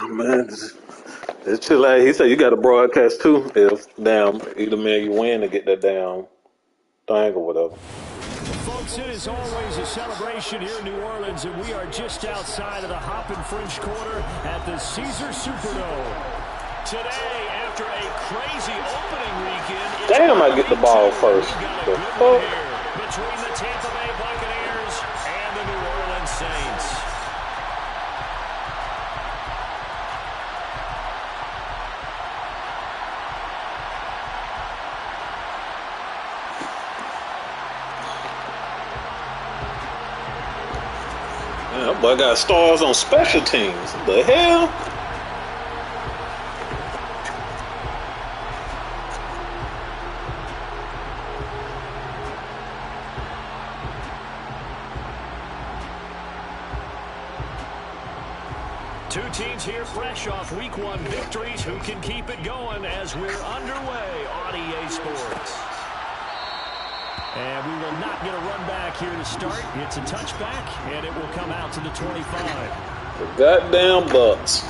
Man, it's chill out. He said you got to broadcast too. If damn, either man you win to get that damn thing or whatever. Folks, it is always a celebration here in New Orleans, and we are just outside of the Hoppin' French Quarter at the Caesars Superdome. Today, after a crazy opening weekend, damn, I get the ball first. The fuck? Between the Tampa Bay Buccaneers and the New Orleans Saints. That boy got stars on special teams. What the hell? Two teams here fresh off Week 1 victories. Who can keep it going as we're underway on EA Sports? And we will not get a run back here to start. It's a touchback, and it will come out to the 25. The goddamn Bucks.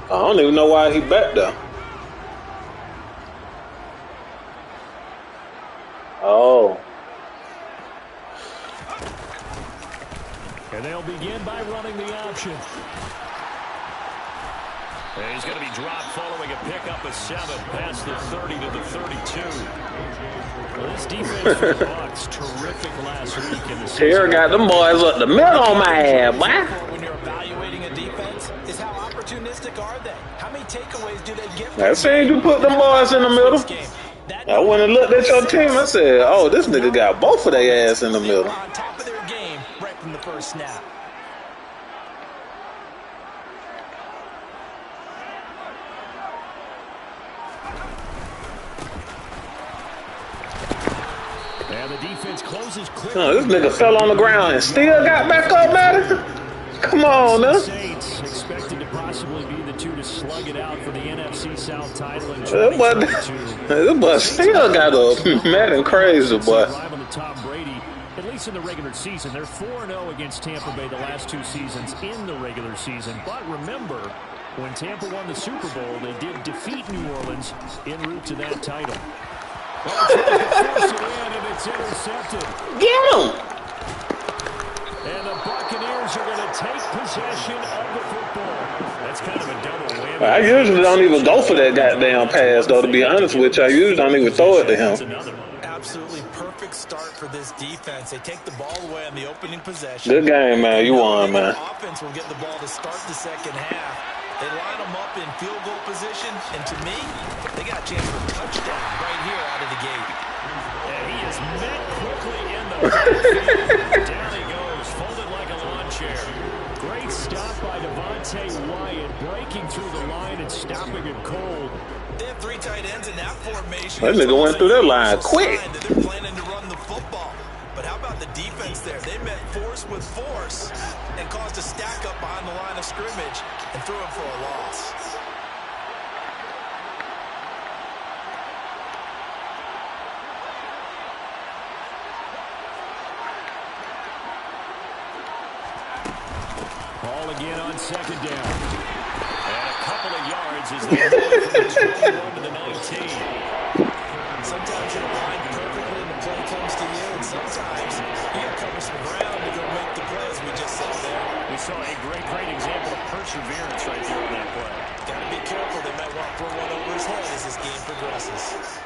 I don't even know why he back there. Oh. And they'll begin by running the option. And he's going to be dropped following a pickup of 7 past the 30 to the 32. Well, this defense for the Bucs, terrific last week in the season. Here got them boys up the middle on my ass, man. When you're evaluating a defense, is how opportunistic are they? How many takeaways do they get? I seen you put them boys in the middle. I went and looked at your team. I said, oh, this nigga got both of their ass in the middle. On top of their game right from the first snap. And the defense closes quickly. Oh, this nigga fell on the ground and still got back up, man. Come on, now. Saints expected to possibly be the two to slug it out for the NFC South title in 2022. This boy still got up. Madden crazy, boy. On the Tom Brady, at least in the regular season, they're 4-0 against Tampa Bay the last 2 seasons in the regular season. But remember, when Tampa won the Super Bowl, they did defeat New Orleans en route to that title. Well, force it in, and it's intercepted. Get him! And the Buccaneers are going to take possession of the football. That's kind of a double whammy. I usually don't even go for that goddamn pass, though, to be honest with you. I usually don't even throw it to him. Absolutely perfect start for this defense. They take the ball away on the opening possession. Good game, man. You won, man. Offense will get the ball to start the second half. They line them up in field goal position, and to me, they got a chance for a touchdown right here out of the gate. And he is met quickly in the backfield. Down he goes, folded like a lawn chair. Great stop by Devontae Wyatt, breaking through the line and stopping it cold. They have 3 tight ends in that formation. That nigga went through that line quick. They're planning to run the football. But how about the defense there? They met force with force and caused a stack up behind the line of scrimmage and threw him for a loss. Ball again on second down. And a couple of yards as they go from the 21 to the 19. Sometimes you're aligned perfectly and the play comes to you, and sometimes you got to cover some ground to go make the play, as we just saw there. We saw a great example of perseverance right there on that play. Got to be careful. They might want to throw one over his head as this game progresses.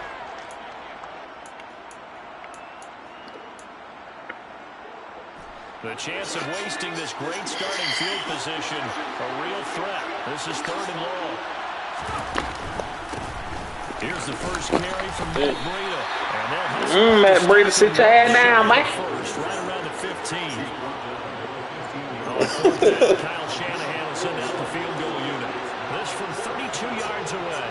The chance of wasting this great starting field position, a real threat. This is 3rd and long. Here's the first carry from Matt Breida. And Matt Breida, sit your ass down, man. First, right around the 15. Kyle Shanahan will send out the field goal unit. This from 32 yards away.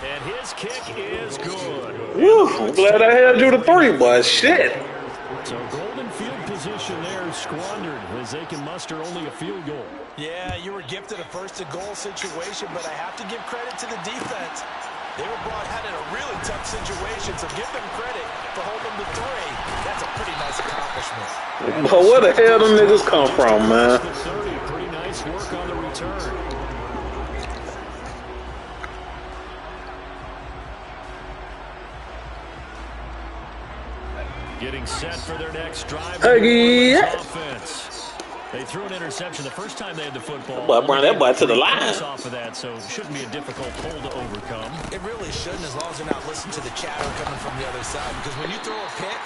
And his kick is good. Whew, I'm glad I held you to 3, boy. Shit. So golden field position there squandered as they can muster only a field goal. Yeah, you were gifted a first-to-goal situation, but I have to give credit to the defense. They were brought out in a really tough situation, so give them credit for holding them to 3. That's a pretty nice accomplishment. But where the hell them niggas come from, man? Pretty nice work on the return. Getting set for their next drive. Offense. They threw an interception the first time they had the football. Boy, bring that boy to the line. Off of that, so it shouldn't be a difficult hole to overcome. It really shouldn't, as long as they're not listening to the chatter coming from the other side. Because when you throw a pick,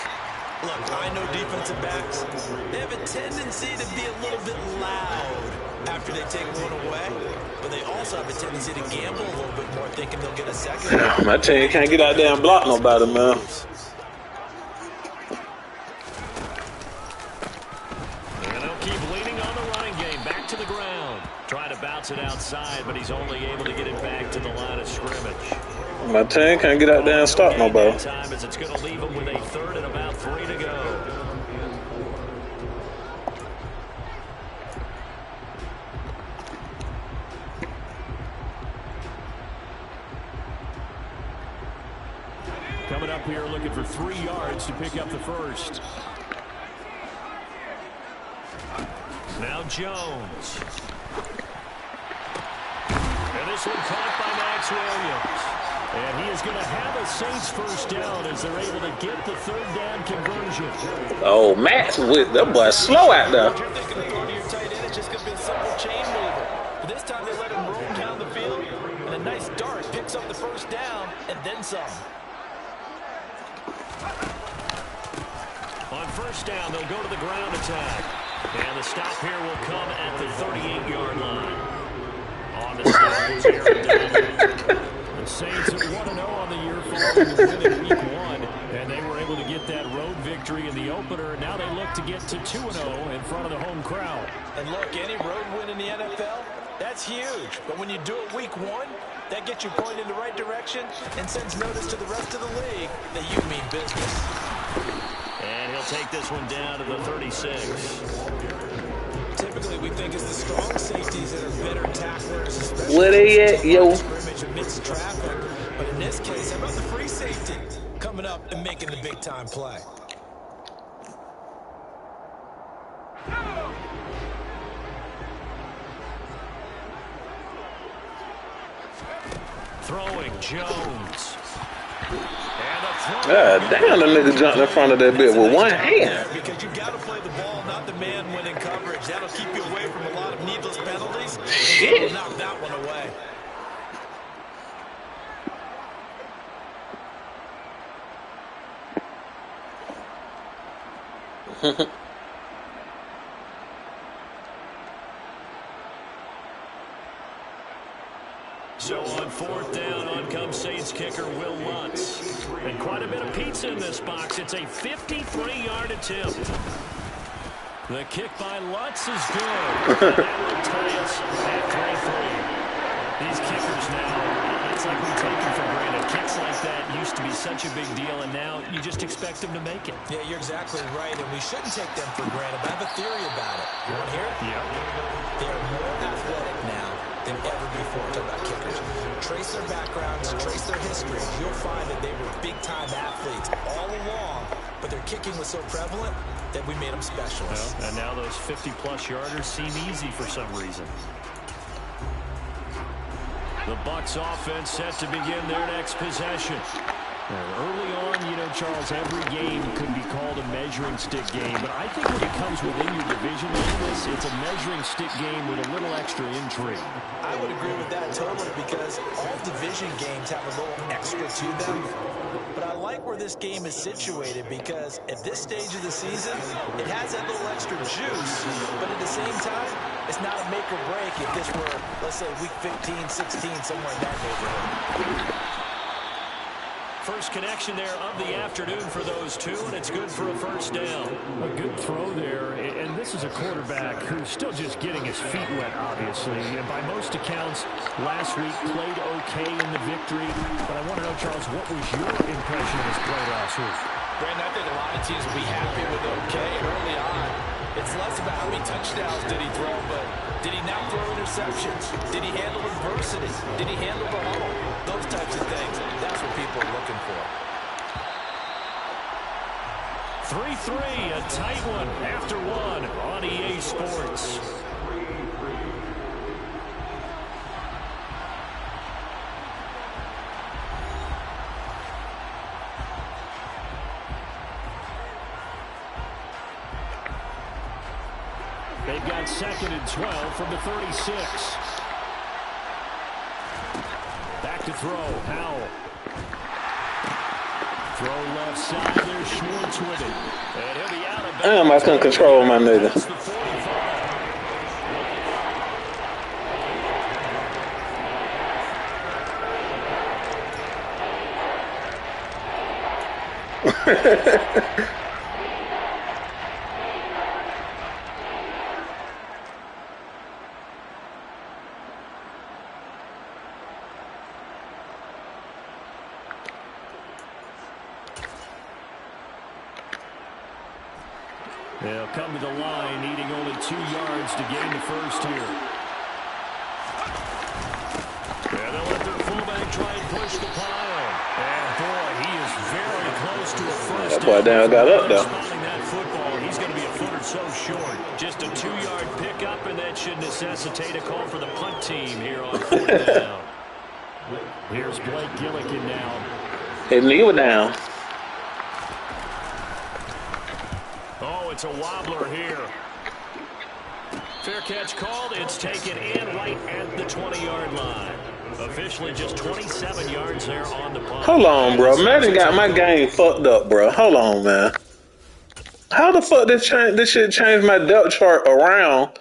look, I know defensive backs, they have a tendency to be a little bit loud after they take one away. But they also have a tendency to gamble a little bit more, thinking they'll get a second. My team can't get out there and block nobody, man. It outside, but he's only able to get it back to the line of scrimmage. My team can't get out there and stop nobody. Time as it's going to leave him with a 3rd and about 3 to go. Coming up here looking for 3 yards to pick up the first. Now Jones. And this one caught by Max Williams. And he is going to have a Saints first down as they're able to get the 3rd down conversion. Oh, Max, with that boy slow out there. You're thinking of throwing to your tight end, it's just going to be a simple chain mover. But this time they let him roam down the field, and a nice dart picks up the first down, and then some. On first down, they'll go to the ground attack. And the stop here will come at the 38-yard line. On the stop was Aaron Donald. The Saints at 1-0 on the year following the win in Week 1. And they were able to get that road victory in the opener. Now they look to get to 2-0 in front of the home crowd. And look, any road win in the NFL, that's huge. But when you do it Week 1, that gets you pointed in the right direction and sends notice to the rest of the league that you mean business. And he'll take this one down to the 36. Typically, we think it's the strong safeties that are better tacklers, especially Where they at, yo? scrimmage amidst traffic. But in this case, how about the free safety coming up and making the big-time play? Throwing Jones. God damn, the nigga jumped in front of that bit with one hand. Because you got to play the ball, not the man winning coverage. That'll keep you away from a lot of needless penalties. Shit. Knock that one away. So on 4th down, on comes Saints kicker Will Lutz. And quite a bit of pizza in this box. It's a 53-yard attempt. The kick by Lutz is good. That will tie us at 3-3. These kickers now, it's like we take them for granted. Kicks like that used to be such a big deal, and now you just expect them to make it. Yeah, you're exactly right, and we shouldn't take them for granted. But I have a theory about it. You want to hear it? Yeah. They're more athletic now than ever before. Talk about kickers. Trace their backgrounds, trace their history. You'll find that they were big-time athletes all along, but their kicking was so prevalent that we made them specialists. Well, and now those 50-plus yarders seem easy for some reason. The Bucs offense set to begin their next possession. Early on, you know, Charles, every game could be called a measuring stick game, but I think when it comes within your division like this, it's a measuring stick game with a little extra intrigue. I would agree with that totally, because all division games have a little extra to them. But I like where this game is situated, because at this stage of the season, it has that little extra juice, but at the same time, it's not a make or break if this were, let's say, week 15, 16, somewhere in that neighborhood. First connection there of the afternoon for those two, and it's good for a first down. A good throw there, and this is a quarterback who's still just getting his feet wet, obviously. And by most accounts, last week played okay in the victory. But I want to know, Charles, what was your impression of his play last week? Brandon, I think a lot of teams will be happy with okay early on. It's less about how many touchdowns did he throw, but did he not throw interceptions? Did he handle adversity? Did he handle the huddle? Those types of things, that's what people are looking for. 3-3, a tight one after one on EA Sports. They've got 2nd and 12 from the 36. Back to throw, Howell. Throw left side, there's Schwartz with it. And he'll be out of bounds. Damn, I couldn't control my nigga. That's the 45. They'll come to the line, needing only 2 yards to gain the first here. And they'll let their fullback try and push the pile. And boy, he is very close to a first That boy down got up though. That football, he's going to be a foot or so short. Just a 2-yard pickup, and that should necessitate a call for the punt team here on 4th down. Here's Blake Gillikin now. His knee was down. Oh, it's a wobbler here. Fair catch called. It's taken in right at the 20-yard line. Officially just 27 yards there on the punt. Hold on, bro. Madden got my game fucked up, bro. Hold on, man. How the fuck this shit changed my depth chart around?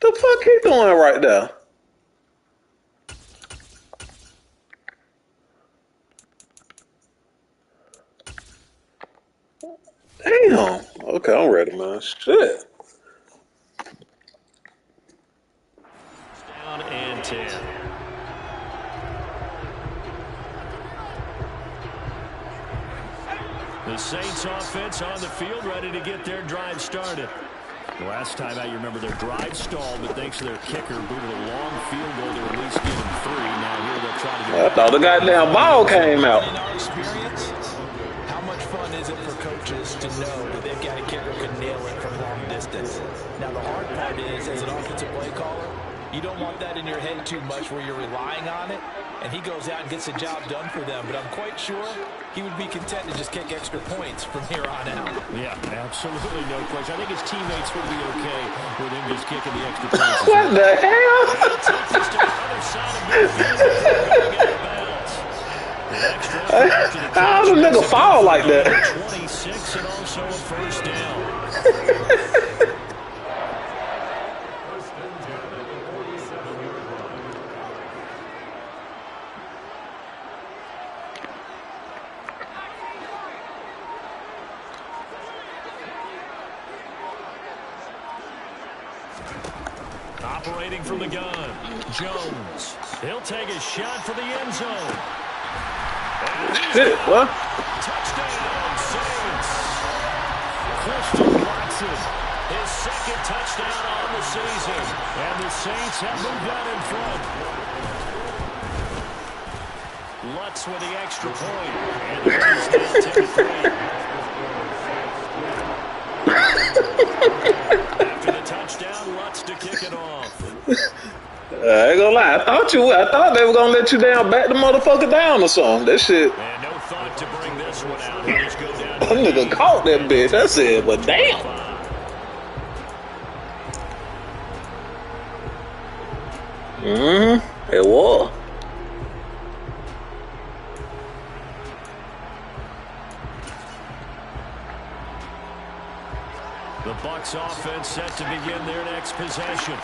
The fuck he doing right there? Damn. Okay, I'm ready, man. Shit. Down and 10. The Saints offense on the field, ready to get their drive started. Last time out, you remember their drive stalled, but thanks to their kicker, booted a long field goal to at least give them 3. Now here they'll try to get. I thought the goddamn ball came out. In our experience, how much fun is it for coaches to know that they've got a kicker who can nail it from long distance? Now, the hard part is, as an offensive play caller, you don't want that in your head too much where you're relying on it, and he goes out and gets the job done for them. But I'm quite sure he would be content to just kick extra points from here on out. Yeah, absolutely no question. I think his teammates would be okay with him just kicking the extra points. What the hell? How the nigga fall like that? 26 and also a first down. Operating from the gun, Jones. He'll take a shot for the end zone. Shit, what? Touchdown, Saints. Christian Watson, his 2nd touchdown on the season. And the Saints have moved out in front. Lutz with the extra point. And the Raiders now take 3. After the touchdown, Lutz to kick it off. I ain't gonna lie. I thought they were gonna let you down, back the motherfucker down or something. That shit. And no thought to bring this one out. He'll just go down. That nigga caught that bitch. I said, but damn. It was. The Bucs offense set to begin their next possession.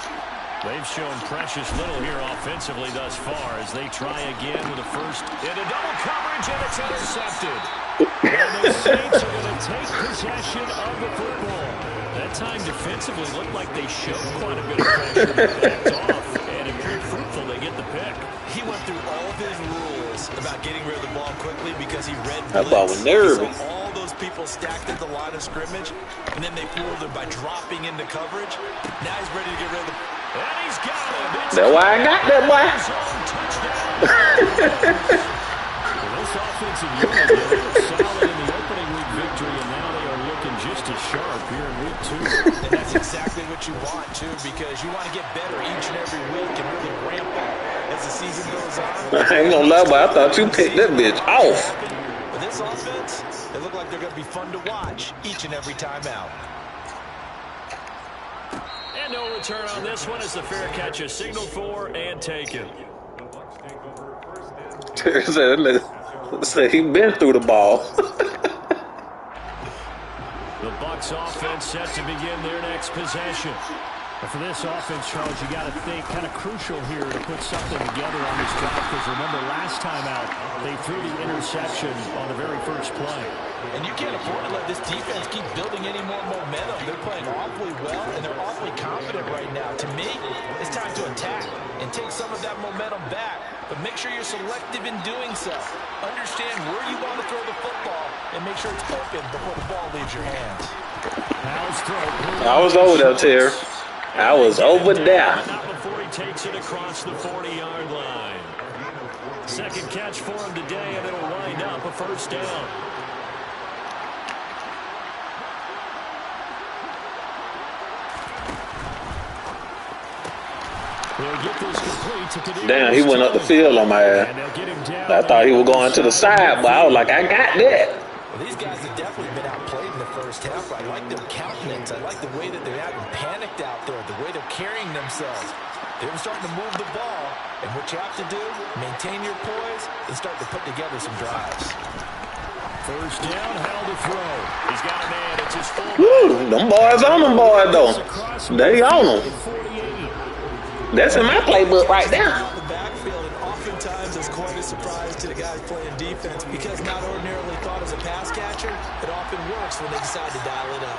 They've shown precious little here offensively thus far as they try again with a first into double coverage, and it's intercepted. And the Saints are going to take possession of the football. That time defensively looked like they showed quite a bit of pressure, but backed off, and it proved fruitful. They get the pick. He went through all of his rules about getting rid of the ball quickly because he read That blitz. ball was nervous. He saw all those people stacked at the line of scrimmage, and then they fooled him by dropping into coverage. Now he's ready to get rid of the And he's got him. That's why I got that, boy. This offensive unit, they looked solid in the opening week victory, and now they are looking just as sharp here in week 2. And that's exactly what you want, too, because you want to get better each and every week and really ramp up as the season goes on. I ain't gonna lie, but I thought you picked that bitch off. But this offense, they look like they're going to be fun to watch each and every time out. And no return on this one as the fair catch is signaled for and taken. Terry said he been through the ball. The Bucs offense set to begin their next possession. And for this offense, Charles, you got to think kind of crucial here to put something together on this drive, because remember last time out they threw the interception on the very first play. And you can't afford to let this defense keep building any more momentum. They're playing awfully well, and they're awfully confident right now. To me, it's time to attack and take some of that momentum back. But make sure you're selective in doing so. Understand where you want to throw the football, and make sure it's open before the ball leaves your hands. I was over there, Terry. I was over there. Not before he takes it across the 40-yard line. Second catch for him today, and it'll wind up a first down. Damn, he went up the field on my ass. I thought he was going to the side, but I was like, I got that. Well, these guys have definitely been outplayed in the first half. I like their countenance. I like the way that they're acting panicked out there, the way they're carrying themselves. They're starting to move the ball, and what you have to do, maintain your poise and start to put together some drives. First down, held to throw. He's got a man. It's his full. Woo, them boys on them boys, though. They on them. That's in my playbook right there. The backfield, and oftentimes it's quite a surprise to the guys playing defense, because not ordinarily thought as a pass catcher, it often works when they decide to dial it up.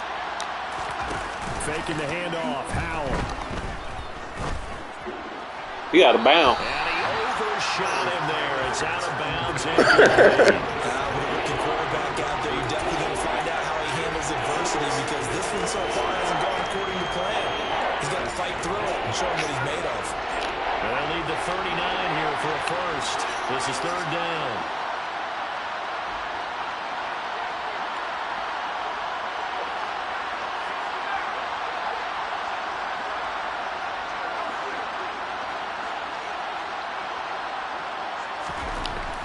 Faking the handoff, Howell. He out of bounds. And he overshot him there. It's out of bounds. The quarterback out there, you're definitely going to find out how he handles adversity, because this one so far hasn't gone according to plan. He's got to fight through it and show him what he's made of. And they'll lead the 39 here for a first. This is third down.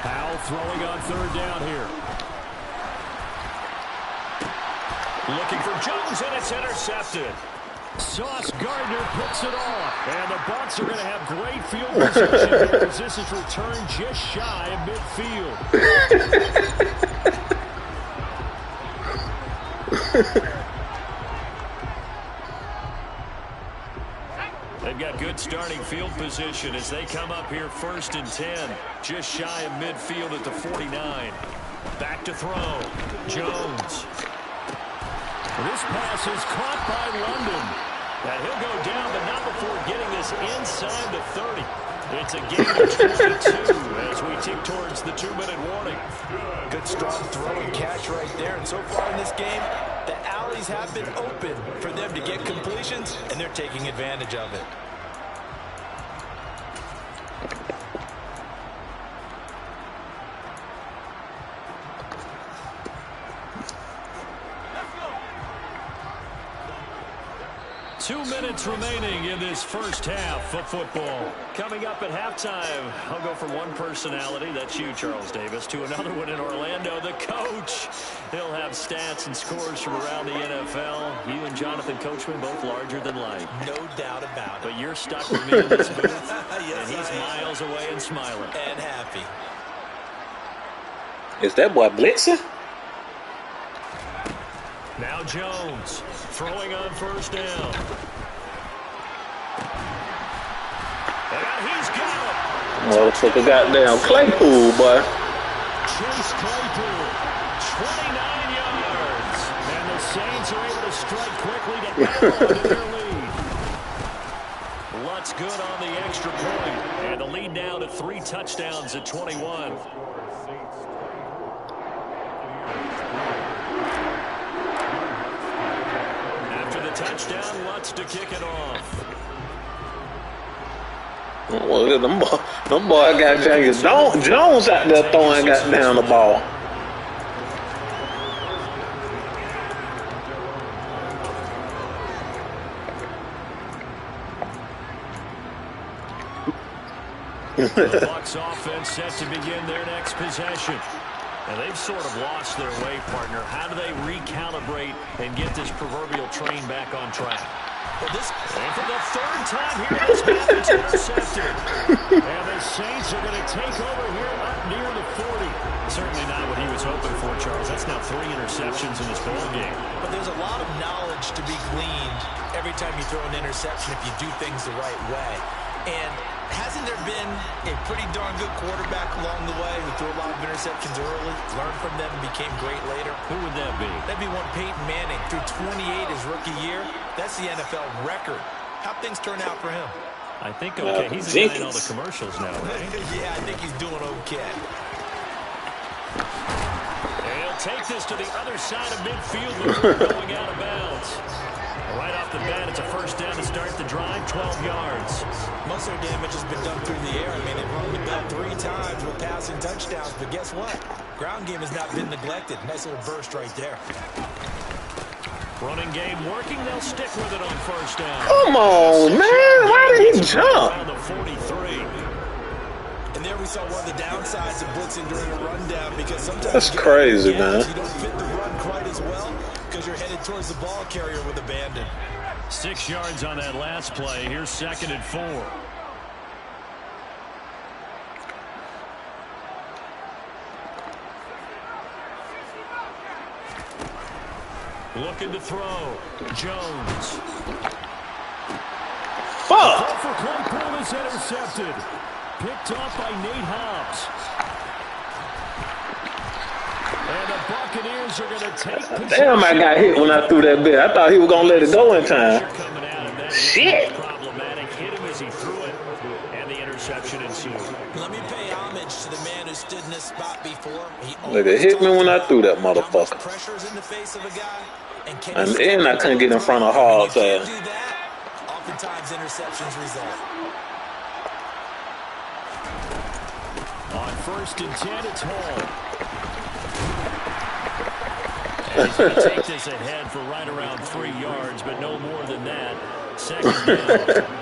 Howell throwing on third down here. Looking for Jones, and it's intercepted. Sauce Gardner picks it off. And the Bucs are going to have great field position because this is returned just shy of midfield. They've got good starting field position as they come up here first and 10. Just shy of midfield at the 49. Back to throw. Jones. This pass is caught by London. And he'll go down, but not before getting this inside the 30. It's a gain of 22 as we tick towards the 2-minute warning. Good strong throw and catch right there. And so far in this game, the alleys have been open for them to get completions, and they're taking advantage of it. Two minutes remaining in this first half of football. Coming up at halftime, I'll go from one personality, that's you, Charles Davis, to another one in Orlando, the coach. He'll have stats and scores from around the NFL. You and Jonathan Coachman, both larger than life. No doubt about it. But you're stuck with me in this booth, yes, and he's miles away and smiling. And happy. Is that boy blitzing? Now Jones throwing on first down. And he's got it. Motherfucker goddamn Claypool, boy. Chase Claypool, 29 yards. And the Saints are able to strike quickly to add on to their lead. Lutz good on the extra point. And the lead now to 3 touchdowns at 21. Touchdown, Lutz to kick it off. Well, them boy got James Jones out there throwing got down the ball. The Bucs offense set to begin their next possession. And they've sort of lost their way, partner. How do they recalibrate and get this proverbial train back on track? Well, and for the third time here, this Madden's intercepted. And the Saints are going to take over here up near the 40. Certainly not what he was hoping for, Charles. That's now 3 interceptions in this ball game. But there's a lot of knowledge to be gleaned every time you throw an interception if you do things the right way. And hasn't there been a pretty darn good quarterback along the way who threw a lot of interceptions early, learned from them, and became great later? Who would that be? That'd be one Peyton Manning. Threw 28 his rookie year. That's the NFL record. How'd things turn out for him? I think okay. He's the guy in all the commercials now, right? Yeah, I think he's doing okay. And he'll take this to the other side of midfield before going out of bounds. Right off the bat, it's a first down to start the drive, 12 yards. Most of their damage has been done through the air. I mean, they've run the ball 3 times with passing touchdowns, but guess what? Ground game has not been neglected. Nice little burst right there. Running game working. They'll stick with it on first down. Come on, man. Why did he jump? Around the 43. And there we saw one of the downsides of blitzing during a rundown because sometimes That's crazy, man. You don't fit the run quite as well because you're headed towards the ball carrier with abandon. 6 yards on that last play. Here's 2nd and 4. Looking to throw. Jones. Fuck. For Claypool is intercepted. Picked off by Nate Hobbs. And the Buccaneers are going to take possession. Damn, I got hit when I threw that bit. I thought he was going to let it go in time. Shit. Problematic. Hit him as he threw it. And the interception ensued. Let me pay homage to the man who stood in this spot before. Look, it hit me when I threw that motherfucker. Pressure's in the face of a guy. And I couldn't get in front of Hobbs. Oftentimes interceptions result. On 1st and 10, it's Hall. And he's going to take this ahead for right around 3 yards, but no more than that. 2nd down.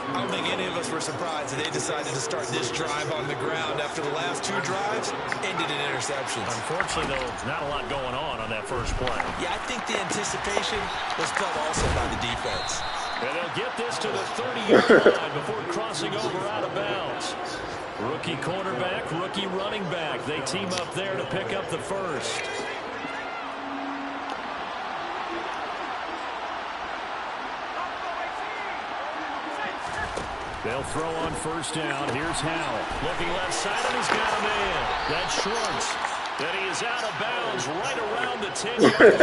I don't think any of us were surprised that they decided to start this drive on the ground after the last 2 drives ended in interceptions. Unfortunately, though, not a lot going on that first play. Yeah, I think the anticipation was felt also by the defense. And they'll get this to the 30-yard line before crossing over out of bounds. Rookie quarterback, rookie running back. They team up there to pick up the first. They'll throw on first down. Here's Howell. Looking left side, and he's got a man. That's Schwartz. And he is out of bounds right around the 10-yard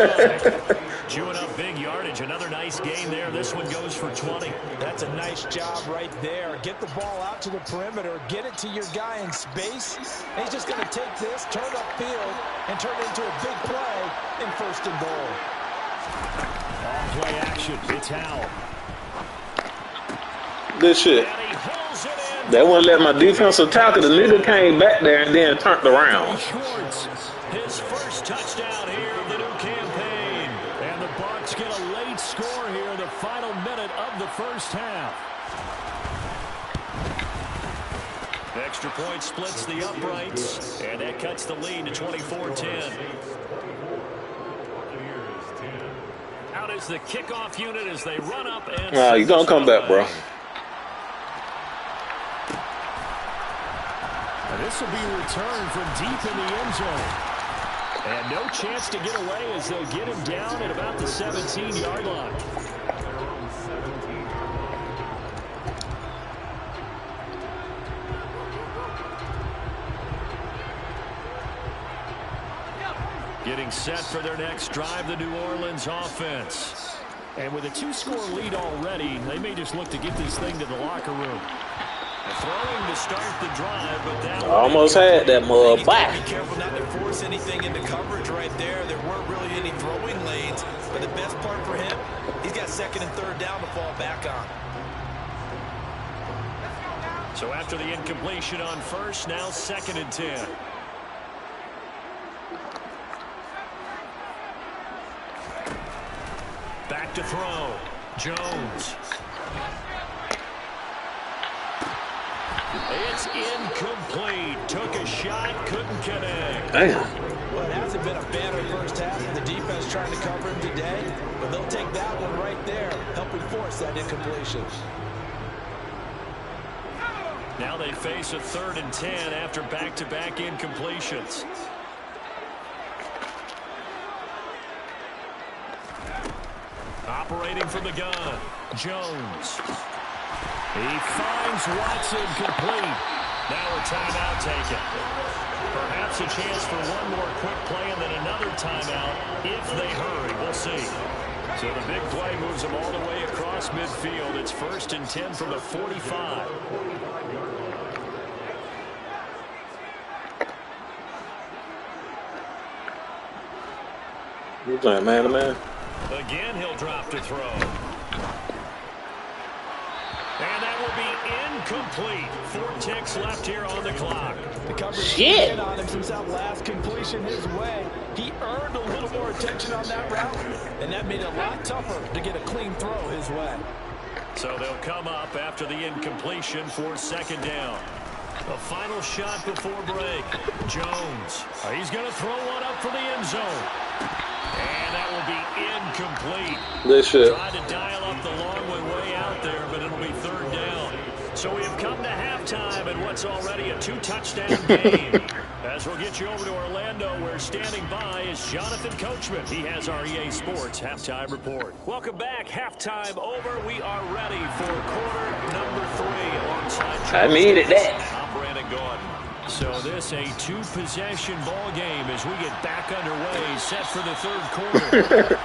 line. Chewing up big yardage. Another nice gain there. This one goes for 20. That's a nice job right there. Get the ball out to the perimeter. Get it to your guy in space. And he's just going to take this, turn upfield, and turn it into a big play in 1st and goal. All play action. It's Howell. Good shit. They wouldn't let my defensive tackle. The nigga came back there and then turned around. Schwartz, his first touchdown here of the new campaign. And the Bucs get a late score here in the final minute of the first half. Extra point splits the uprights, and that cuts the lead to 24-10. Out is the kickoff unit as they run up and... Nah, you gonna come back, bro. This will be returned from deep in the end zone. And no chance to get away as they'll get him down at about the 17-yard line. Getting set for their next drive, the New Orleans offense. And with a 2-score lead already, they may just look to get this thing to the locker room. Throwing to start the drive, but that almost had that mud. Be careful not to force anything into coverage right there. There weren't really any throwing lanes, but the best part for him, he's got 2nd and 3rd down to fall back on. So after the incompletion on first, now 2nd and 10. Back to throw. Jones. It's incomplete. Took a shot, couldn't connect. Damn. Well, it hasn't been a banner first half. The defense trying to cover him today, but they'll take that one right there, helping force that incompletion. Now they face a 3rd and 10 after back-to-back incompletions. Operating from the gun, Jones. He finds Watson complete. Now a timeout taken. Perhaps a chance for one more quick play and then another timeout if they hurry. We'll see. So the big play moves them all the way across midfield. It's 1st and 10 from the 45. You playing man to man? Again, he'll drop to throw. And that will be incomplete. 4 ticks left here on the clock. The coverage came in on him since that last completion his way. He earned a little more attention on that route, and that made it a lot tougher to get a clean throw his way. So they'll come up after the incompletion for 2nd down. The final shot before break. Jones. He's going to throw one up for the end zone. And that will be incomplete. This shit. Tried to dial up the long way out there, but it'll be 3rd down. So we have come to halftime in what's already a 2-touchdown game. As we'll get you over to Orlando, where standing by is Jonathan Coachman. He has our EA Sports Halftime Report. Welcome back. Halftime over. We are ready for quarter number 3 alongside I needed that. I'm Brandon Gordon. So this a 2-possession ball game as we get back underway, set for the 3rd quarter.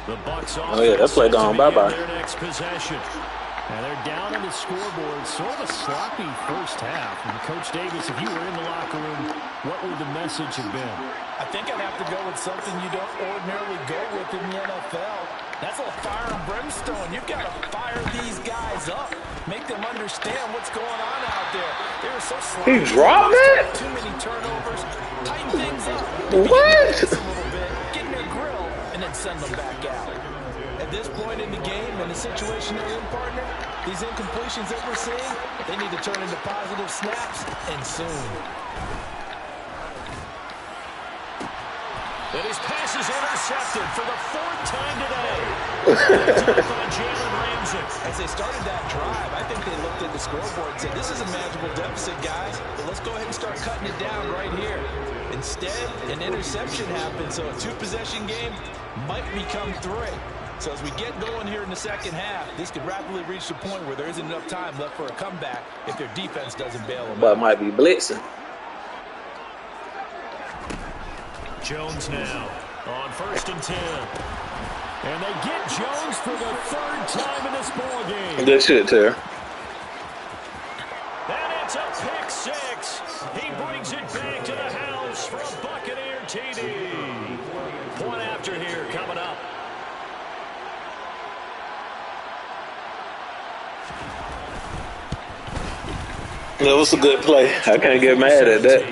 The Bucks Oh yeah, that play gone bye-bye. Their next possession. And they're down on the scoreboard. Sort of a sloppy first half. And Coach Davis, if you were in the locker room, what would the message have been? I think I'd have to go with something you don't ordinarily go with in the NFL. That's a little fire and brimstone. You've got to fire these guys up. Make them understand what's going on out there. They were so sloppy. He dropped that? Too many turnovers. Tighten things up. What? A little bit. Get in their grill and then send them back out. At this point in the game and the situation they're in, partner, these incompletions that we're seeing, they need to turn into positive snaps, and soon. And his pass is intercepted for the 4th time today. On Jalen Ramsey. As they started that drive, I think they looked at the scoreboard and said, this is a manageable deficit, guys, but let's go ahead and start cutting it down right here. Instead, an interception happened, so a 2-possession game might become 3. So as we get going here in the 2nd half, this could rapidly reach the point where there isn't enough time left for a comeback if their defense doesn't bail them out. But might be blitzing. Jones now on 1st and 10. And they get Jones for the 3rd time in this ball game. Good shit, Terry. And it's a pick 6. He brings it back to the house for a Buccaneer TD. Point after here coming up. That was a good play. I can't get mad at that.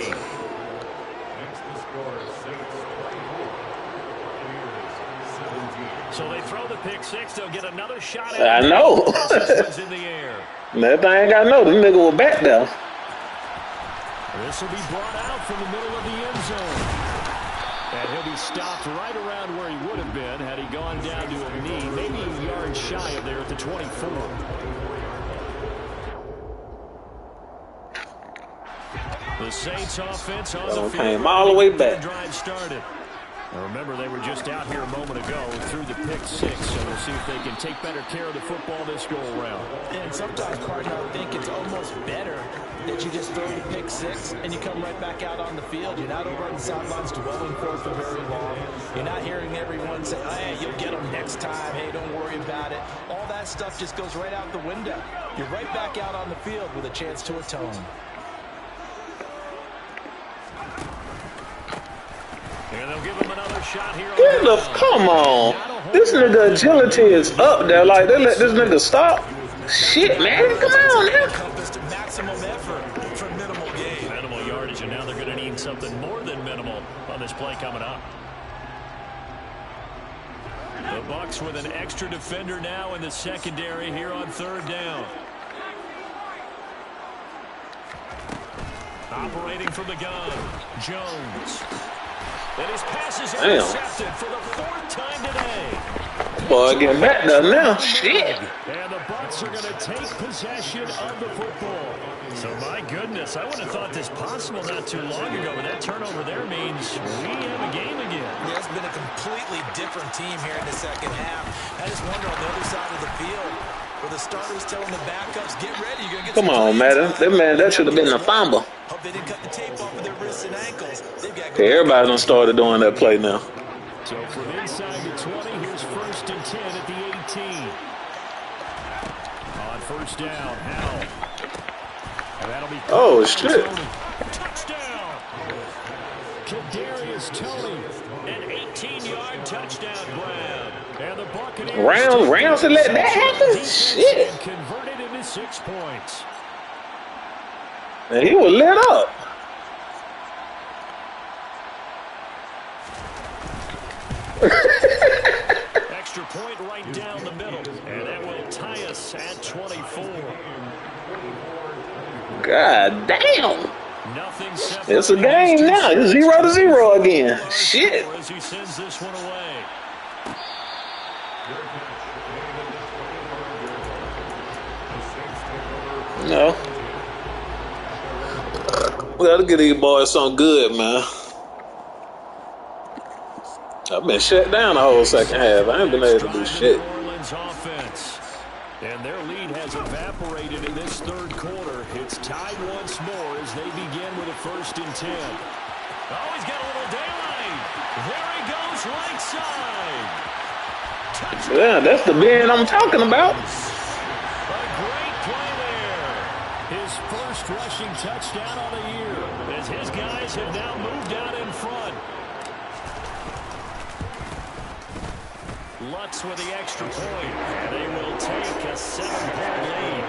So they throw the pick 6. They'll get another shot at I know. in the air. That thing I know. This nigga was back there. This will be brought out from the middle of the end zone. And he'll be stopped right around where he would have been had he gone down to a knee, maybe a yard shy of there at the 24. The Saints offense on the field. Came all the way back. Drive started. Now remember, they were just out here a moment ago through the pick 6, so we'll see if they can take better care of the football this go-around. And sometimes, partner, I think it's almost better that you just throw the pick 6 and you come right back out on the field. You're not over on the sidelines dwelling for it for very long. You're not hearing everyone say, hey, you'll get them next time. Hey, don't worry about it. All that stuff just goes right out the window. You're right back out on the field with a chance to atone. And they'll give him another shot here on Get the the, ground. come on. This nigga agility is up there. Like, they let this nigga stop. Shit, man. Come on now. Encompassed maximum effort for minimal gain. Minimal yardage, and now they're going to need something more than minimal on this play coming up. The Bucs with an extra defender now in the secondary here on third down. Operating from the gun, Jones. And his pass is intercepted for the fourth time today. Boy, getting back there now. Shit. And the Bucs are going to take possession of the football. So, my goodness, I wouldn't have thought this possible not too long ago, but that turnover there means we have a game again. Yeah, it's been a completely different team here in the second half. I just wonder on the other side of the field, where the starters telling the backups, get ready, you're going to get Come on, Madden. That should have been a fumble. Hope they didn't cut the tape off of their wrists and ankles. Okay, everybody done started doing that play now. So from inside the 20, here's 1st and 10 at the 18. On first down, Howell. And that'll be shit. Touchdown. Kadarius Toney, an 18-yard touchdown grab. And the Buccaneers Rounds to let that happen? Shit. Converted into 6 points. And he was lit up. Extra point right down the middle. And that will tie us at 24. God damn. Nothing. It's a game now. It's 0-0 again. Shit. As he sends this one away. No. We gotta get these boys something good, man. I've been shut down the whole second half. I ain't been able to do shit. And their lead has evaporated in this third quarter. It's tied once more as they begin with a 1st and 10. Oh, he's got a little daylight. There he goes, right side. Touchdown. Yeah, that's the bend I'm talking about. A great play there. His first rushing touchdown on the year, as his guys have now moved out in front. Lutz with the extra point, and they will take a 7-point lead.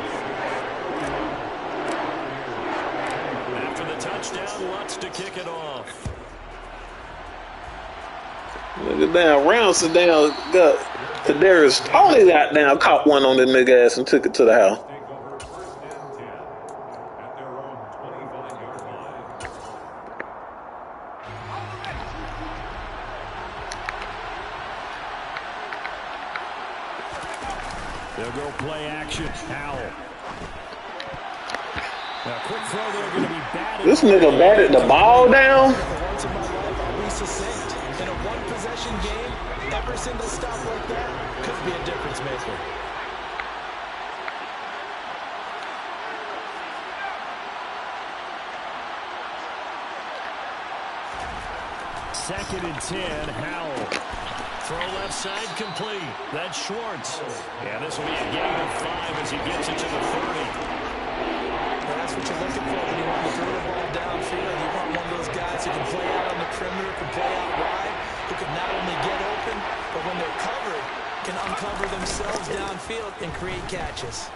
After the touchdown, Lutz to kick it off. Look at that. Rounds to down. Got Kadarius Toney got down, caught one on the nigga ass and took it to the house. They'll go play action. Howell. Now, quick throw there, going to be batted. This nigga batted the ball down. Once in my life, I'll be succinct. In a one-possession game, every single stop like that could be a difference maker. Second and 10, Howell. Throw left side complete. That's Schwartz. Yeah, this will be a gain of 5 as he gets it to the 30. That's what you're looking for when you want to throw the ball downfield. You want one of those guys who can play out on the perimeter, can play out wide, who can not only get open, but when they're covered, can uncover themselves downfield and create catches.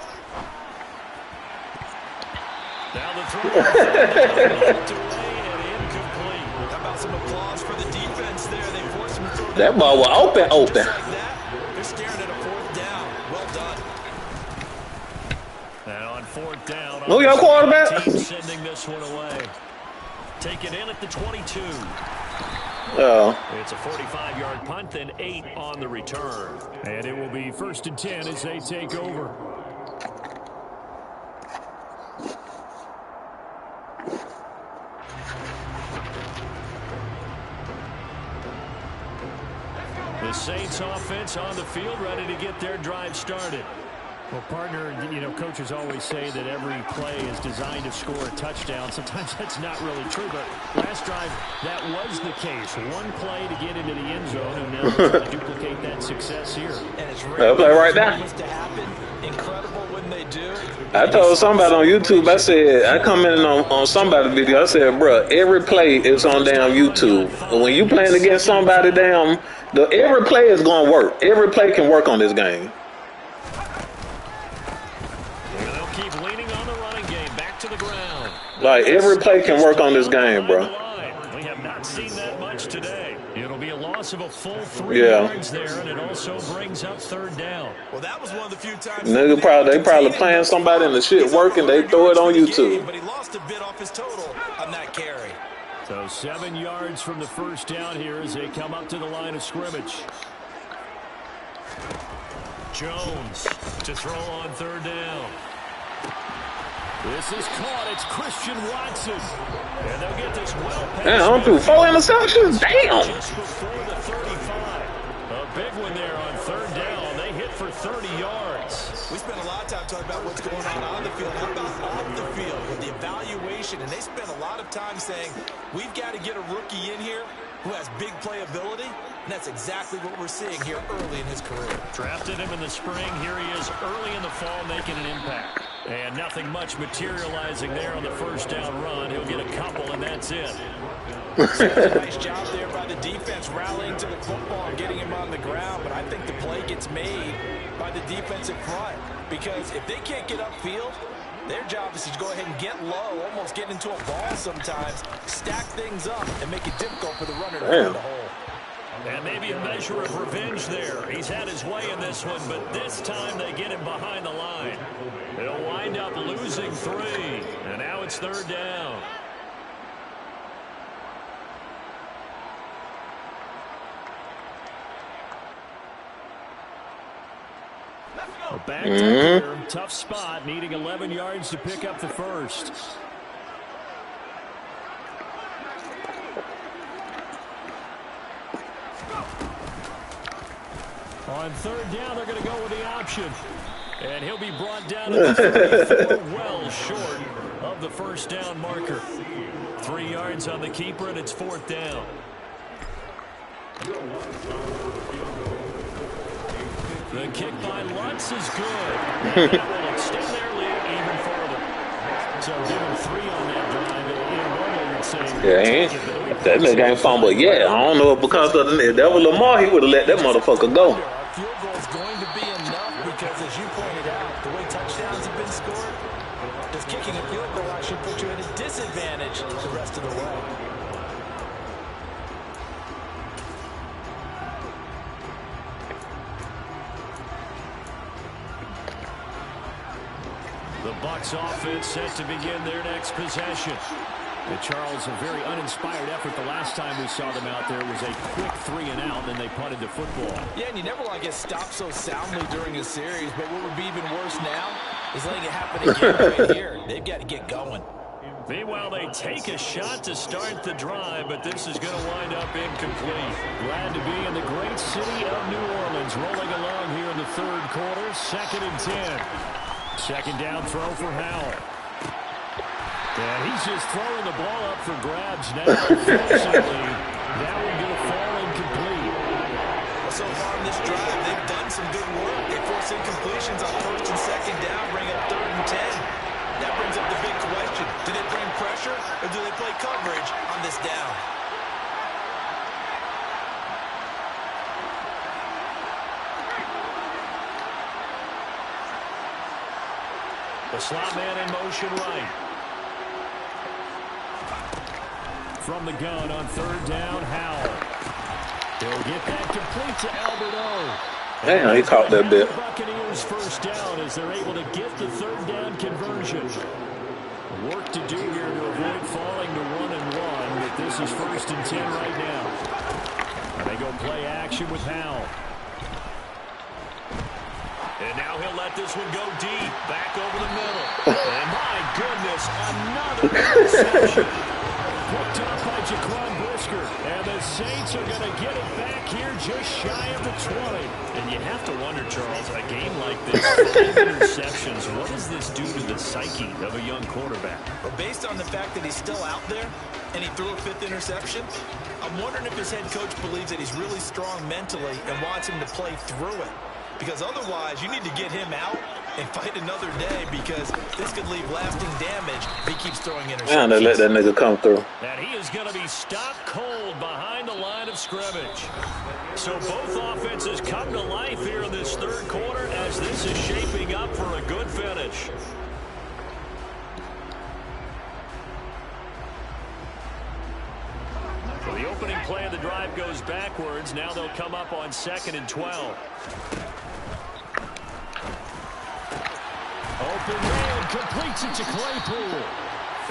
Now the throw. Knocked away and incomplete. How about some applause for the defense there? They forced him to throw That ball was open. just like that. They're staring at a 4th down. Well done. And on 4th down, Who your quarterback? team sending this one away. Take it in at the 22. Oh. It's a 45-yard punt, then 8 on the return. And it will be 1st and 10 as they take over. The Saints offense on the field, ready to get their drive started. Well, partner, you know, coaches always say that every play is designed to score a touchdown. Sometimes that's not really true, but last drive, that was the case. One play to get into the end zone, and now they're trying to duplicate that success here. And it's I'll play right now. to happen. Incredible when they do. I told somebody on YouTube, I said, I commented on somebody's video, I said, bro, every play is on damn YouTube. And when you playing against somebody, damn, every play is going to work. Every play can work on this game. Keep leaning on the running game, back to the ground. Like, every play can work on this game, bro. We have not seen that much today. It'll be a loss of a full 3 yards there, and it also brings up third down. Well, that was one of the few times Nigga they probably playing somebody and the shit working, they throw it on YouTube. But he lost a bit off his total on that carry. So 7 yards from the first down here as they come up to the line of scrimmage. Jones to throw on third down. This is caught. It's Christian Watson. And they'll get this well past. Damn, I'm through 4 interceptions. Damn. Just before the 35. A big one there on third down. They hit for 30 yards. We spent a lot of time talking about what's going on the field. How about off the field with the evaluation? And they spent a lot of time saying, we've got to get a rookie in here who has big playability. And that's exactly what we're seeing here early in his career. Drafted him in the spring. Here he is early in the fall making an impact. And nothing much materializing there on the first down run. He'll get a couple, and that's it. Nice job there by the defense rallying to the football and getting him on the ground. But I think the play gets made by the defensive front. Because if they can't get upfield, their job is to go ahead and get low, almost get into a ball sometimes, stack things up, and make it difficult for the runner to find the hole. And maybe a measure of revenge there. He's had his way in this one, but this time they get him behind the line. They'll wind up losing 3, and now it's third down. Back here, tough spot, needing 11 yards to pick up the first. On third down, they're going to go with the option. And he'll be brought down to the 34, well short of the first down marker. 3 yards on the keeper, and it's fourth down. The kick by Lutz is good. And that will extend their lead even further. So give him 3 on that drive. Normally we'd say, that nigga ain't fumble yet. I don't know if because of if that was Lamar, he would have let that motherfucker go. Field goal is going to be enough because, as you pointed out, the way touchdowns have been scored, does kicking a field goal actually put you at a disadvantage the rest of the way. The Bucs offense set to begin their next possession. And Charles, a very uninspired effort the last time we saw them out there was a quick 3 and out, then they punted the football. Yeah, and you never want to get stopped so soundly during a series, but what would be even worse now is letting it happen again right here. They've got to get going. Meanwhile, they take a shot to start the drive, but this is going to wind up incomplete. Glad to be in the great city of New Orleans, rolling along here in the third quarter, 2nd and 10. Second down throw for Howell. And he's just throwing the ball up for grabs now. Unfortunately, that one going to fall incomplete. Well, so far in this drive, they've done some good work. They force incompletions on 1st and 2nd down, bring up 3rd and 10. That brings up the big question. Do they bring pressure or do they play coverage on this down? The slot man in motion right. From the gun on 3rd down, Howell. He'll get that complete to Alberto. Damn, he caught that bit. Buccaneers first down as they're able to get the 3rd down conversion. Work to do here to avoid falling to 1 and 1, but this is 1st and 10 right now. And they go play action with Howell. And now he'll let this one go deep, back over the middle. And my goodness, another interception. Picked up by Jaquan Brisker. And the Saints are going to get it back here just shy of the 20. And you have to wonder, Charles, a game like this, 5 interceptions, what does this do to the psyche of a young quarterback? Well, based on the fact that he's still out there and he threw a 5th interception, I'm wondering if his head coach believes that he's really strong mentally and wants him to play through it. Because otherwise, you need to get him out and fight another day, because this could leave lasting damage if he keeps throwing interceptions. Man, they let that nigga come through. And he is going to be stopped cold behind the line of scrimmage. So both offenses come to life here in this third quarter as this is shaping up for a good finish. Well, the opening play of the drive goes backwards. Now they'll come up on 2nd and 12. Open man, completes it to Claypool.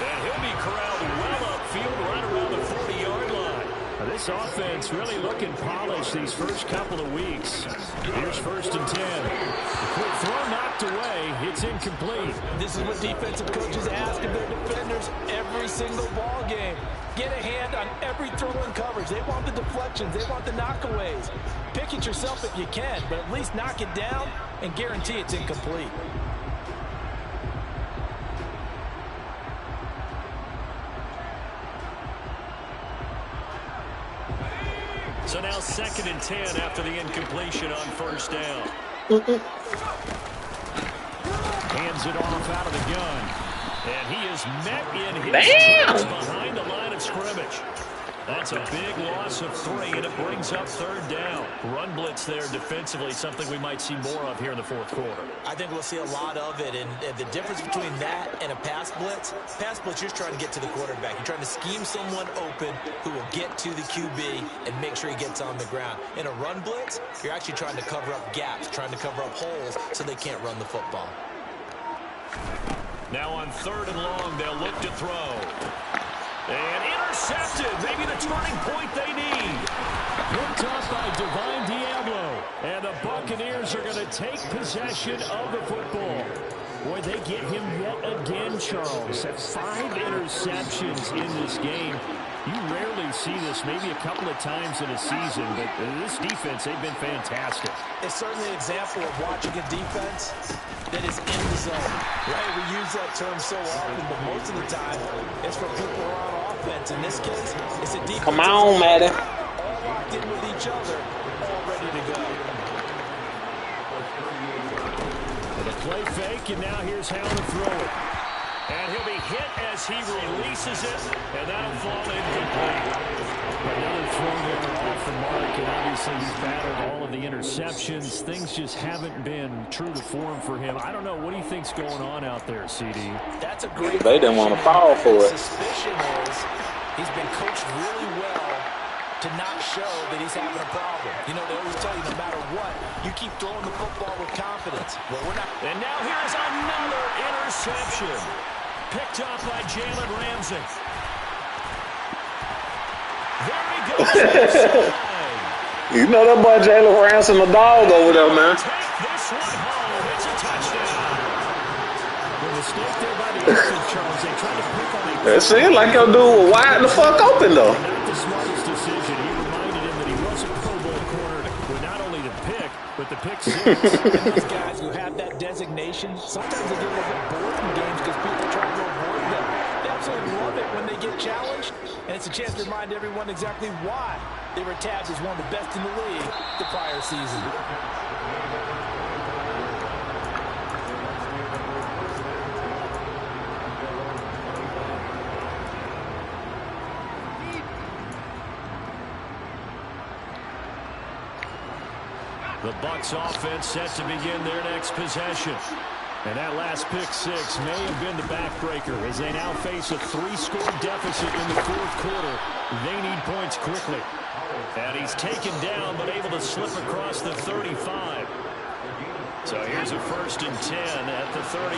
And he'll be corralled well upfield right around the 40-yard line. Now this offense really looking polished these first couple of weeks. Here's 1st and 10. The quick throw knocked away. It's incomplete. This is what defensive coaches ask of their defenders every single ball game. Get a hand on every throw in coverage. They want the deflections. They want the knockaways. Pick it yourself if you can, but at least knock it down and guarantee it's incomplete. So now 2nd and 10 after the incompletion on 1st down. Hands it off out of the gun. And he is met in his tracks behind the line of scrimmage. That's a big loss of 3, and it brings up 3rd down. Run blitz there defensively, something we might see more of here in the 4th quarter. I think we'll see a lot of it, and the difference between that and a pass blitz, you're just trying to get to the quarterback. You're trying to scheme someone open who will get to the QB and make sure he gets on the ground. In a run blitz, you're actually trying to cover up gaps, trying to cover up holes so they can't run the football. Now on 3rd and long, they'll look to throw. And intercepted. Maybe the turning point they need. Picked up by Divine Diablo. And the Buccaneers are going to take possession of the football. Boy, they get him yet again, Charles. 5 interceptions in this game. You rarely see this, maybe a couple of times in a season, but this defense, they've been fantastic. It's certainly an example of watching a defense that is in the zone. Right? We use that term so often, but most of the time, it's for people who are on offense. In this case, it's a defense. Come on, Madden. All locked in with each other, all ready to go. And a play fake, and now here's how to throw it. And he'll be hit as he releases it, and that'll fall incomplete. Another throw there off the mark, and obviously he's battled all of the interceptions. Things just haven't been true to form for him. I don't know. What do you think's going on out there, CD? That's a great They didn't want to fall for it. The suspicion is he's been coached really well to not show that he's having a problem. You know, they always tell you no matter what, you keep throwing the football with confidence. Well, we're not. And now here's another interception. Picked up by Jalen Ramsey. There he goes. You know that boy Jalen Ramsey, the dog over there, man. Take this one home. It's a touchdown. The mistake there by the Eastern Charles. They tried to pick on a... It seemed like your dude was wide the fuck open, though. Not the smartest decision. He reminded him that he was a Pro Bowl corner with not only the pick, but the pick six. These guys who have that designation, sometimes they get a little bit bored in games because people try to avoid them. They absolutely love it when they get challenged, and it's a chance to remind everyone exactly why they were tabbed as one of the best in the league the prior season. The Bucs offense set to begin their next possession. And that last pick six may have been the backbreaker as they now face a 3-score deficit in the 4th quarter. They need points quickly. And he's taken down but able to slip across the 35. So here's a 1st and 10 at the 38.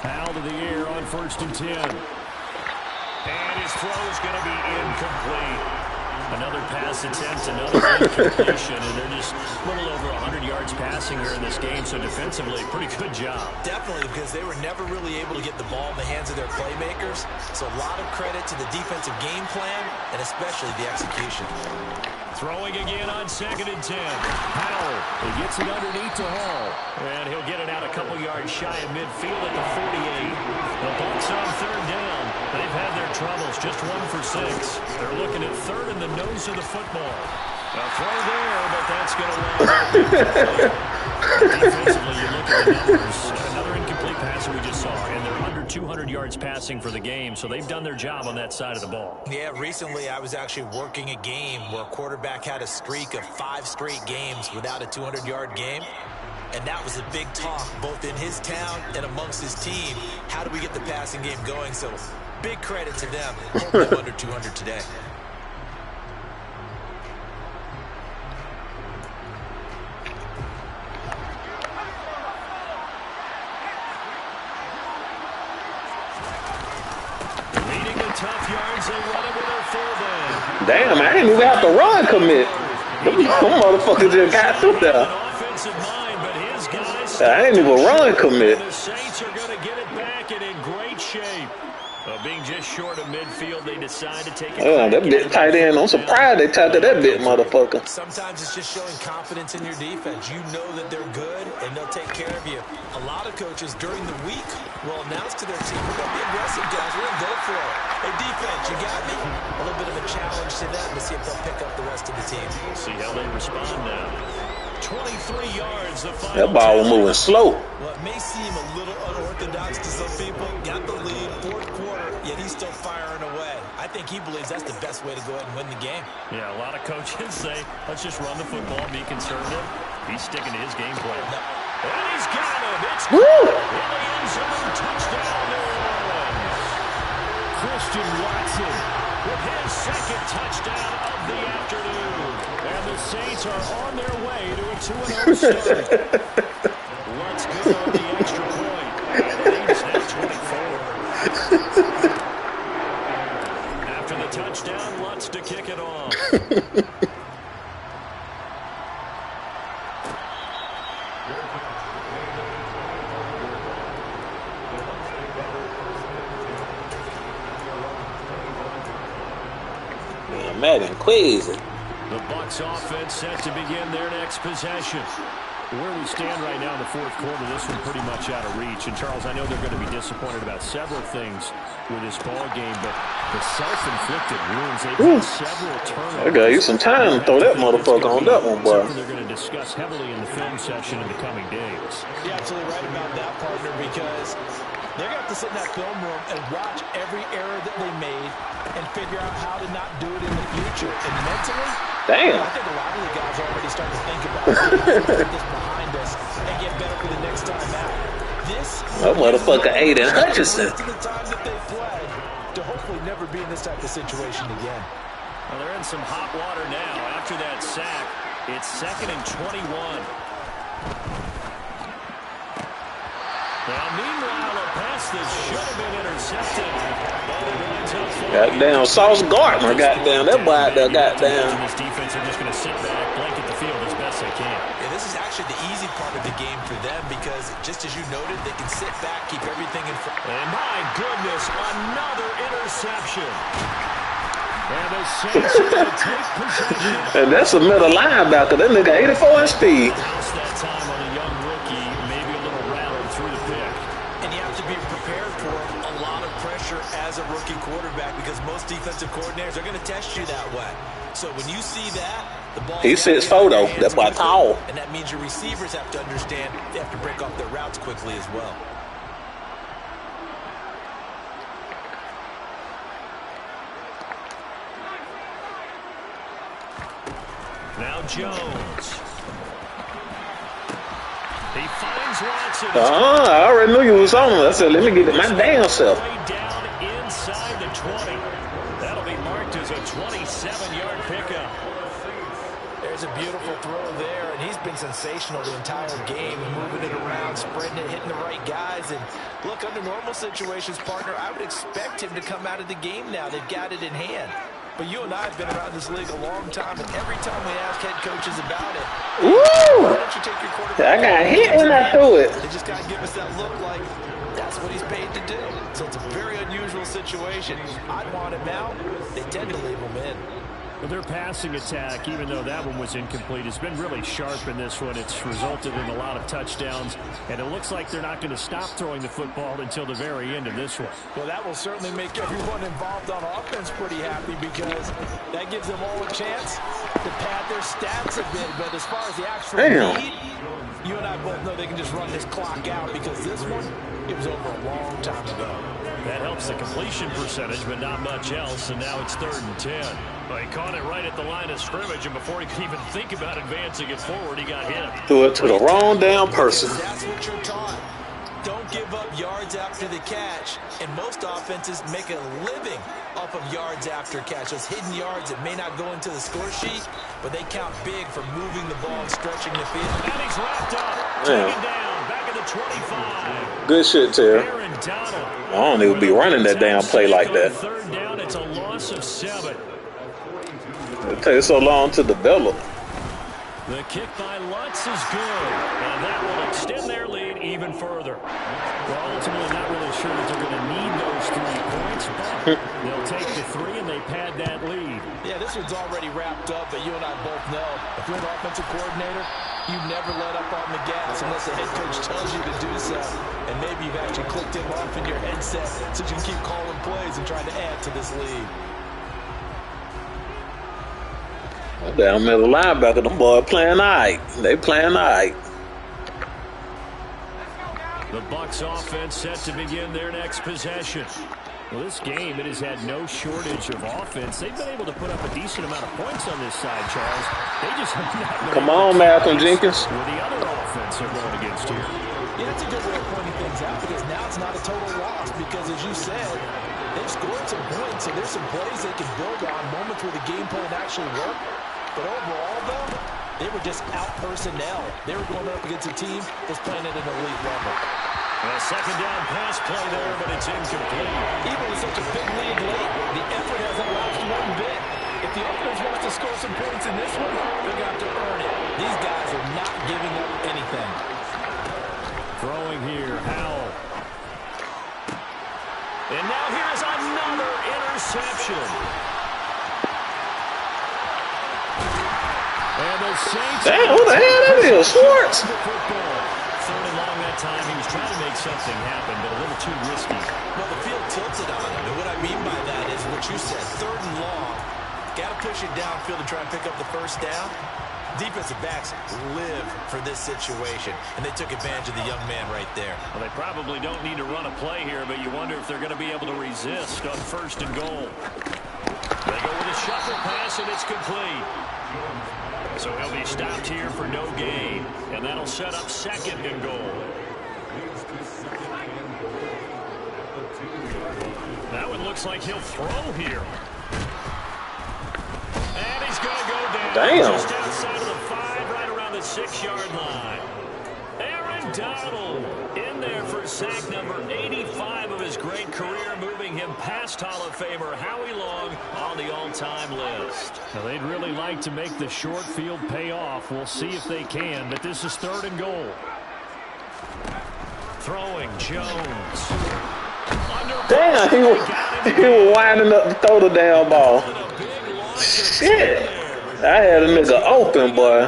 Foul to the air on 1st and 10. And his throw is going to be incomplete. Another pass attempt, another incompletion, and they're just a little over 100 yards passing here in this game, so defensively, pretty good job. Definitely, because they were never really able to get the ball in the hands of their playmakers, so a lot of credit to the defensive game plan, and especially the execution. Throwing again on 2nd and 10. Powell, he gets it underneath to Hall, and he'll get it out a couple yards shy of midfield at the 48. The Bucs on 3rd down. They've had their troubles, just 1 for 6. They're looking at 3rd in the nose of the football. A throw there, but that's going to land up. Defensively, you look at the numbers. Another incomplete pass that we just saw, and they're under 200 yards passing for the game, so they've done their job on that side of the ball. Yeah, recently I was actually working a game where a quarterback had a streak of 5 straight games without a 200-yard game. And that was a big talk, both in his town and amongst his team. How do we get the passing game going? So, big credit to them. Hope they're under 200 today. Leading the tough yards, they run it with their fullback. Damn, I didn't even have to run commit. Them motherfuckers just got through there. I ain't even run commit. The Saints are going to get it back and in great shape. Being just short of midfield, they decide to take it. Oh, that bit tight end. I'm surprised they tied to that bit, motherfucker. Sometimes it's just showing confidence in your defense. You know that they're good, and they'll take care of you. A lot of coaches during the week will announce to their team, we're going to be aggressive, guys. We're going to go for it. Hey, defense, you got me? A little bit of a challenge to them to see if they'll pick up the rest of the team. We'll see how they respond now. 23 yards, the final. That ball was moving slow. Well, it may seem a little unorthodox to some people. Got the lead, 4th quarter, yet he's still firing away. I think he believes that's the best way to go ahead and win the game. Yeah, a lot of coaches say, let's just run the football and be conservative. He's sticking to his game plan. No. And he's got him. It's Woo! in the end zone. Touchdown, New Orleans. Christian Watson with his 2nd touchdown of the afternoon. And the Saints are on their way to a 2-0 start. Let's go on the extra point. The lead is now 24. After the touchdown, Lutz to kick it off. Man, Madden crazy. The Bucs offense set to begin their next possession. Where we stand right now in the 4th quarter, this one pretty much out of reach. And, Charles, I know they're going to be disappointed about several things with this ball game, but the self-inflicted wounds, they've had several turnovers. I got you some time to throw that motherfucker on that one, boy. Something they're going to discuss heavily in the film section in the coming days. You're absolutely right about that, partner, because they're going to have to sit in that film room and watch every error that they made and figure out how to not do it in the future. And mentally, damn. I think a lot of the guys are already starting to think about how to put this behind us and get better for the next time out. That motherfucker Aiden Hutchinson. To the time that they fled to hopefully never be in this type of situation again. Well, they're in some hot water now. After that sack, it's 2nd and 21. Now, meanwhile, a pass that should have been intercepted. Goddamn, Sauce Gardner, goddamn. That boy out there, goddamn. This defense are just going to sit back, blanket the field as best they can. Yeah, this is actually the easy part of the game for them because, just as you noted, they can sit back, keep everything in front. And my goodness, another interception. And the Saints are going to take possession. And that's a middle linebacker. That nigga 84 in speed. Lost that time on a young rookie, maybe a little rattled through the pick. And you have to be prepared for a lot of pressure as a rookie quarterback because most defensive coordinators are going to test you that way. So when you see that, the ball. He 6'4" though. That boy tall. And that means your receivers have to understand they have to break off their routes quickly as well. Now Jones. He finds Watson. I already knew you was on him. I said, let me get my damn self. Down inside the 20. That'll be marked as a 27-yard pickup. There's a beautiful throw there, and he's been sensational the entire game, moving it around, spreading it, hitting the right guys. And look, under normal situations, partner, I would expect him to come out of the game now. They've got it in hand. But you and I have been around this league a long time, and every time we ask head coaches about it, Woo! why don't you take your quarterback? I got hit when I threw it. They just got to give us that look like that's what he's paid to do. So it's a very unusual situation. I'd want him out. They tend to leave him in. Well, their passing attack, even though that one was incomplete, has been really sharp in this one. It's resulted in a lot of touchdowns, and it looks like they're not going to stop throwing the football until the very end of this one. Well, that will certainly make everyone involved on offense pretty happy because that gives them all a chance to pad their stats a bit. But as far as the actual lead, you and I both know they can just run this clock out because this one, it was over a long time ago. That helps the completion percentage, but not much else, and now it's 3rd and 10. Well, he caught it right at the line of scrimmage, and before he could even think about advancing it forward, he got hit. Threw it to the wrong damn person. That's what you're taught. Don't give up yards after the catch, and most offenses make a living off of yards after catch. Those hidden yards that may not go into the score sheet, but they count big for moving the ball and stretching the field. And he's wrapped up, taken down, back at the 25. Good shit, Terry. I don't even be running that damn play like that. 3rd down, it's a loss of 7. It takes so long to develop. The kick by Lutz is good, and that will extend their lead even further. Well, ultimately, not really sure that they're going to need those 3 points, but they'll take the 3 and they pad that lead. Yeah, this one's already wrapped up, but you and I both know if you're an offensive coordinator, you never let up on the gas unless the head coach tells you to do so. And maybe you've actually clicked him off in your headset so you can keep calling plays and trying to add to this lead. Down middle linebacker, them boys playing all right. They playing all right. The Bucs offense set to begin their next possession. Well, this game, it has had no shortage of offense. They've been able to put up a decent amount of points on this side, Charles. They just have not been Come on, Malcolm Jenkins. where the other offense are going against here. Yeah, that's a good way of pointing things out because now it's not a total loss because, as you said, they've scored some points, so there's some plays they can build on, moments where the game plan actually worked. But overall, though, they were just out personnel. They were going up against a team that's playing at an elite level. A 2nd down pass play there, but it's incomplete. Even with such a big lead late, the effort hasn't lapsed one bit. If the offense wants to score some points in this one, they're going to have to earn it. These guys are not giving up anything. Throwing here, Howell. And now here's another interception. And the Saints. Damn, who the hell that is? Schwartz. 3rd and long that time. He was trying to make something happen, but a little too risky. Well, the field tilted on him, and what I mean by that is what you said, 3rd and long. Got to push it downfield to try and pick up the 1st down. Defensive backs live for this situation, and they took advantage of the young man right there. Well, they probably don't need to run a play here, but you wonder if they're going to be able to resist on 1st and goal. They go with a shuffle pass, and it's complete. So he'll be stopped here for no gain, and that'll set up 2nd and goal. That one looks like he'll throw here. And he's going to go down. Damn. Just outside of the 5, right around the 6-yard line. Aaron Donald in there for sack number 85 of his great career, moving him past Hall of Famer Howie Long on the all-time list. Now, they'd really like to make the short field pay off. We'll see if they can, but this is 3rd and goal. Throwing, Jones. Damn, he was winding up to throw the damn ball. Shit. I had a nigga open, boy.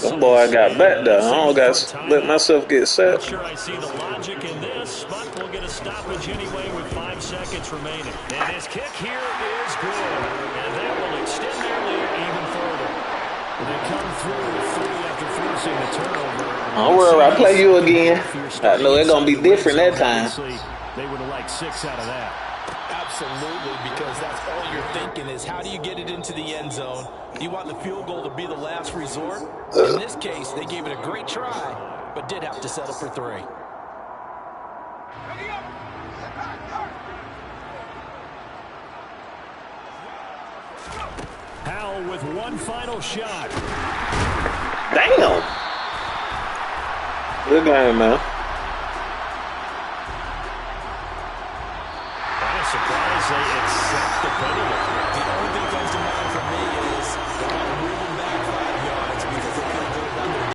That boy got back there. I don't got to let myself get set. Not sure I see the logic in this, but we'll get a stoppage anyway with 5 seconds remaining. And his kick here is good. And that will extend their lead even further. They come through with 3 after forcing the turnover. Don't worry, I play you again. I know it's going to be different that time. They would have liked 6 out of that. Absolutely, because that's all you're thinking is how do you get it into the end zone? You want the field goal to be the last resort. In this case, they gave it a great try, but did have to settle for 3. Howell with one final shot. Damn. Good game, man.